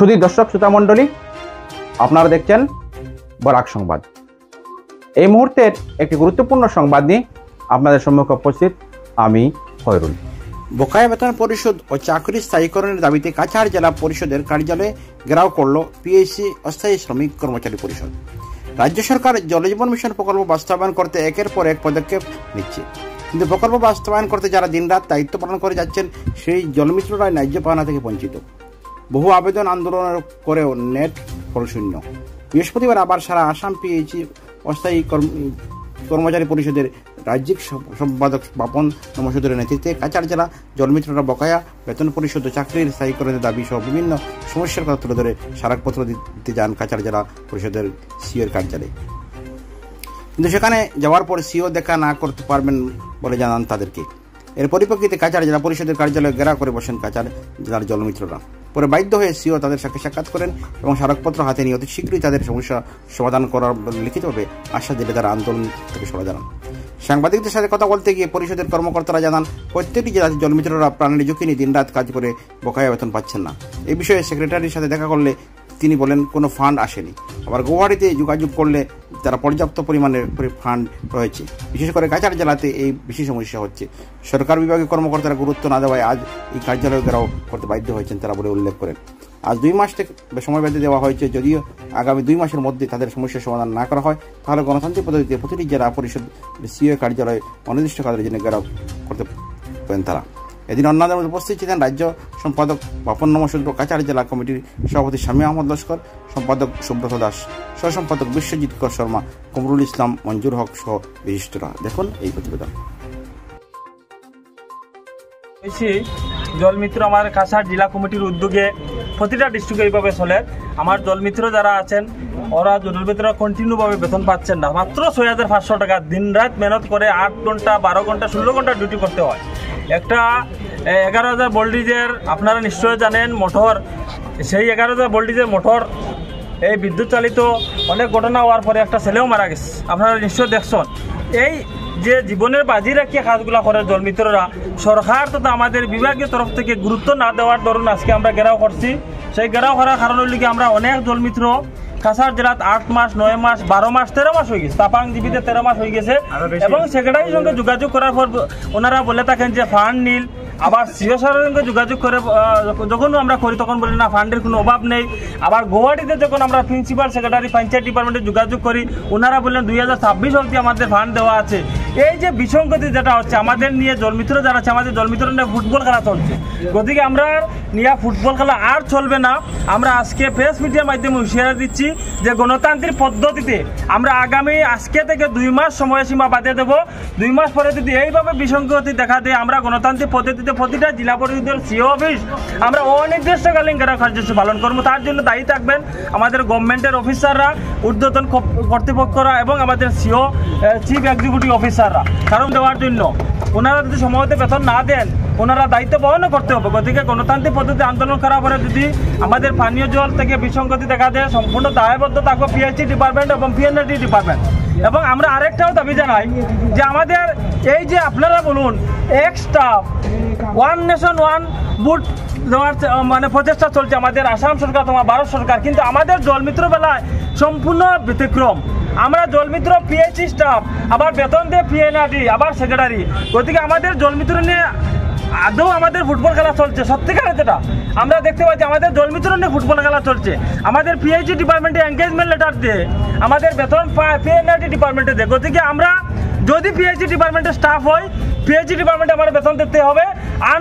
সুধী দর্শক শ্রোতা মণ্ডলী, আপনারা দেখছেন বরাক সংবাদ। এই মুহূর্তের একটি গুরুত্বপূর্ণ সংবাদ নিয়ে আপনাদের সম্মুখে উপস্থিত আমি খয়রুল। বকেয়া বেতন পরিশোধ ও চাকরি স্থায়ীকরণের দাবিতে কাছাড় জেলা পরিষদের কার্যালয়ে ঘেরাও করল পিএইচসি অস্থায়ী শ্রমিক কর্মচারী পরিষদ। রাজ্য সরকার জলজীবন মিশন প্রকল্প বাস্তবায়ন করতে একের পর এক পদক্ষেপ নিচ্ছে, কিন্তু প্রকল্প বাস্তবায়ন করতে যারা দিনরাত দায়িত্ব পালন করে যাচ্ছেন সেই জলমিত্ররা ন্যায্য পাওনা থেকে বঞ্চিত। বহু আবেদন আন্দোলন করেও নেট ফলশূন্য। বৃহস্পতিবার আবার সারা আসাম পিএইচসি অস্থায়ী কর্মচারী পরিষদের রাজ্যিক সম্পাদক বাপন নমসুদের নেতৃত্বে কাছাড় জেলা জলমিত্ররা বকেয়া বেতন পরিশোধ ও চাকরির স্থায়ীকরণের দাবি সহ বিভিন্ন সমস্যার কথা তুলে ধরে স্মারকপত্র দিতে যান কাছাড় জেলা পরিষদের সিওর কার্যালয়ে। কিন্তু সেখানে যাওয়ার পর সিও দেখা না করতে পারবেন বলে জানান তাদেরকে। এর পরিপ্রেক্ষিতে কাছাড় জেলা পরিষদের কার্যালয়ে ঘেরাও করে বসেন কাছাড় জেলার জলমিত্ররা। পরে বাধ্য হয়ে সিও তাদের সাথে সাক্ষাৎ করেন এবং স্মারকপত্র হাতে নিয়ে অতি শীঘ্রই তাদের সমস্যা সমাধান করার লিখিতভাবে আশ্বাস দিলে তারা আন্দোলন থেকে সরে দাঁড়ান। সাংবাদিকদের সাথে কথা বলতে গিয়ে পরিষদের কর্মকর্তারা জানান, প্রত্যেকটি জেলার জলমিত্ররা প্রাণের ঝুঁকি নিয়ে দিনরাত কাজ করে বকেয়া বেতন পাচ্ছেন না। এই বিষয়ে সেক্রেটারির সাথে দেখা করলে তিনি বলেন কোনো ফান্ড আসেনি। আবার গৌহাটিতে যোগাযোগ করলে তারা পর্যাপ্ত পরিমাণের ফান্ড রয়েছে। বিশেষ করে কাছাড় জেলাতে এই বেশি সমস্যা হচ্ছে। সরকার বিভাগের কর্মকর্তারা গুরুত্ব না দেওয়ায় আজ এই কার্যালয় ঘেরাও করতে বাধ্য হয়েছেন তারা বলে উল্লেখ করেন। আজ 2 মাস থেকে সময় বেঁধে দেওয়া হয়েছে। যদিও আগামী 2 মাসের মধ্যে তাদের সমস্যার সমাধান না করা হয় তাহলে গণতান্ত্রিক পদ্ধতিতে প্রতিটি জেলা পরিষদ সিও কার্যালয়ে অনির্দিষ্টকালের জন্য ঘেরাও করতে পারেন তারা। এদিন অন্যদের মধ্যে উপস্থিত ছিলেন রাজ্য সম্পাদক বাপন নমসুদ্র, কাছাড় জেলা কমিটির সভাপতি শামী আহমদ লস্কর, সম্পাদক সুব্রত দাস, সহ সম্পাদক বিশ্বজিৎ কর শর্মা, কমরুল ইসলাম, মঞ্জুর হক সহ বিশিষ্টরা। দেখুন এই প্রতিবেদন। জলমিত্র আমার কাছাড় জেলা কমিটির উদ্যোগে প্রতিটা ডিস্ট্রিক্টে এইভাবে চলে। আমার জলমিত্র যারা আছেন ওরা জলমিত্ররা কন্টিনিউভাবে বেতন পাচ্ছেন না। মাত্র 6,500 টাকা দিন রাত মেহনত করে 8 ঘন্টা 12 ঘন্টা 16 ঘন্টা ডিউটি করতে হয়। একটা 11,000 ভোল্টেজের আপনারা নিশ্চয় জানেন মোটর, সেই 11,000 ভোল্টেজের মোটর এই বিদ্যুৎ চালিত অনেক ঘটনা হওয়ার পরে একটা ছেলেও মারা গেছে, আপনারা নিশ্চয় দেখছেন। এই যে জীবনের বাজি রাখিয়ে কাজগুলো করে জলমিত্ররা, সরকার তথা আমাদের বিভাগীয় তরফ থেকে গুরুত্ব না দেওয়ার দরুন আজকে আমরা ঘেরাও করছি। সেই ঘেরাও করার কারণ হল কি আমরা অনেক জলমিত্র কাছাড় জেলাত 8 মাস 9 মাস 12 মাস 13 মাস হয়ে গেছে, তাপাং জীবিতে 13 মাস হয়ে গেছে। এবং সেক্রেটারির সঙ্গে যোগাযোগ করার পর ওনারা বলে থাকেন যে ফান্ড নীল। আবার সিও স্যারের সঙ্গে যোগাযোগ করে যখন আমরা করি তখন বলি না ফান্ডের কোনো অভাব নেই। আবার গৌহাটিতে যখন আমরা প্রিন্সিপাল সেক্রেটারি পঞ্চায়েত ডিপার্টমেন্টে যোগাযোগ করি ওনারা বললেন 2026 অবধি আমাদের ফান্ড দেওয়া আছে। এই যে বিসঙ্গতি যেটা হচ্ছে আমাদের নিয়ে জলমিত্র যারা আছে, আমাদের জলমিত্র নিয়ে ফুটবল খেলা চলছে। গতিকে আমরা নিয়ে ফুটবল খেলা আর চলবে না। আমরা আজকে প্রেস মিডিয়ার মাধ্যমে হুঁশিয়ারি দিচ্ছি যে গণতান্ত্রিক পদ্ধতিতে আমরা আগামী আজকে থেকে 2 মাস সময়সীমা বাদে দেব। 2 মাস পরে যদি এইভাবে বিসঙ্গতি দেখা দেয় আমরা গণতান্ত্রিক পদ্ধতিতে প্রতিটা জেলা পরিষদের সিও অফিস আমরা অনির্দিষ্টকালীন ঘেরাও কার্যসূচি পালন করবো। তার জন্য দায়ী থাকবেন আমাদের গভর্নমেন্টের অফিসাররা, ঊর্ধ্বতন কর্তৃপক্ষরা এবং আমাদের সিও চিফ এক্সিকিউটিভ অফিসাররা। কারণ দেওয়ার জন্য ওনারা যদি সময়মতো বেতন না দেন ওনারা দায়িত্ব বহনও করতে হবে। গতিকে গণতান্ত্রিক পদ্ধতিতে আন্দোলন করার পরে যদি আমাদের পানীয় জল থেকে বিসঙ্গতি দেখা দেয় সম্পূর্ণ দায়বদ্ধ থাকবে পিএইচসি ডিপার্টমেন্ট এবং পিএনএডি ডিপার্টমেন্ট। এবং আমরা আরেকটাও দাবি জানাই যে আমাদের এই যে আপনারা বলুন এক স্টাফ 1 নেশন 1 বুট দেওয়ার মানে প্রচেষ্টা চলছে আমাদের আসাম সরকার তোমার ভারত সরকার, কিন্তু আমাদের জলমিত্র বেলায় সম্পূর্ণ ব্যতিক্রম। আমরা জলমিত্র পিএইচসি স্টাফ আবার বেতন দিয়ে পিএনআরডি আবার সেক্রেটারি। গতিকে আমাদের জলমিত্র নিয়ে আদৌ আমাদের ফুটবল খেলা চলছে সত্যিকারের যেটা আমরা দেখতে পাচ্ছি আমাদের জলমিত্র নিয়ে ফুটবল খেলা চলছে। আমাদের পিএইচসি ডিপার্টমেন্টে এনগেজমেন্ট লেটার দিয়ে আমাদের বেতন পিএনআরডি ডিপার্টমেন্টে দেয়। গতিকে আমরা যদি পিএইচসি ডিপার্টমেন্টের স্টাফ হয় পিএইচসি ডিপার্টমেন্টে আমার বেতন দিতে হবে। আর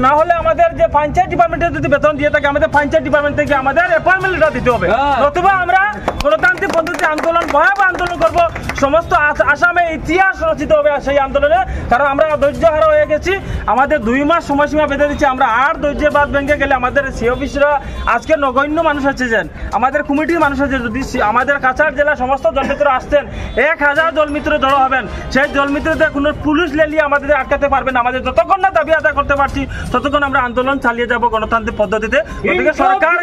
না হলে আমাদের যে পঞ্চায়েত ডিপার্টমেন্টে যদি বেতন দিয়ে থাকে আমাদের পঞ্চায়েত ডিপার্টমেন্ট থেকে আমাদের অ্যাপয়েন্টমেন্ট লেটার দিতে হবে। নতুবা আমরা গণতান্ত্রিক পদ্ধতিতে আন্দোলন ভয়াবহ আন্দোলন করব। সমস্ত আসামে ইতিহাস রচিত হবে সেই আন্দোলনে। কারণ আমরা ধৈর্য হারা হয়ে গেছি। আমাদের 2 মাস সময়সীমা বেঁধে দিচ্ছি। আমরা আর ধৈর্যের বাদ ভেঙে গেলে আমাদের সি অফিসরা আজকে নগণ্য মানুষ আছে যেন আমাদের কমিটির মানুষ আছে। যদি আমাদের কাছাড় জেলার সমস্ত জলমিত্র আসতেন 1000 জলমিত্র জড়ো হবেন। সেই জলমিত্রদের কোনো পুলিশ লেলিয়ে আমাদের আটকাতে পারবে না। আমাদের যতক্ষণ না দাবি আদায় করতে পারছি ততক্ষণ আমরা আন্দোলন চালিয়ে যাব গণতান্ত্রিক পদ্ধতিতে। গতিকে সরকার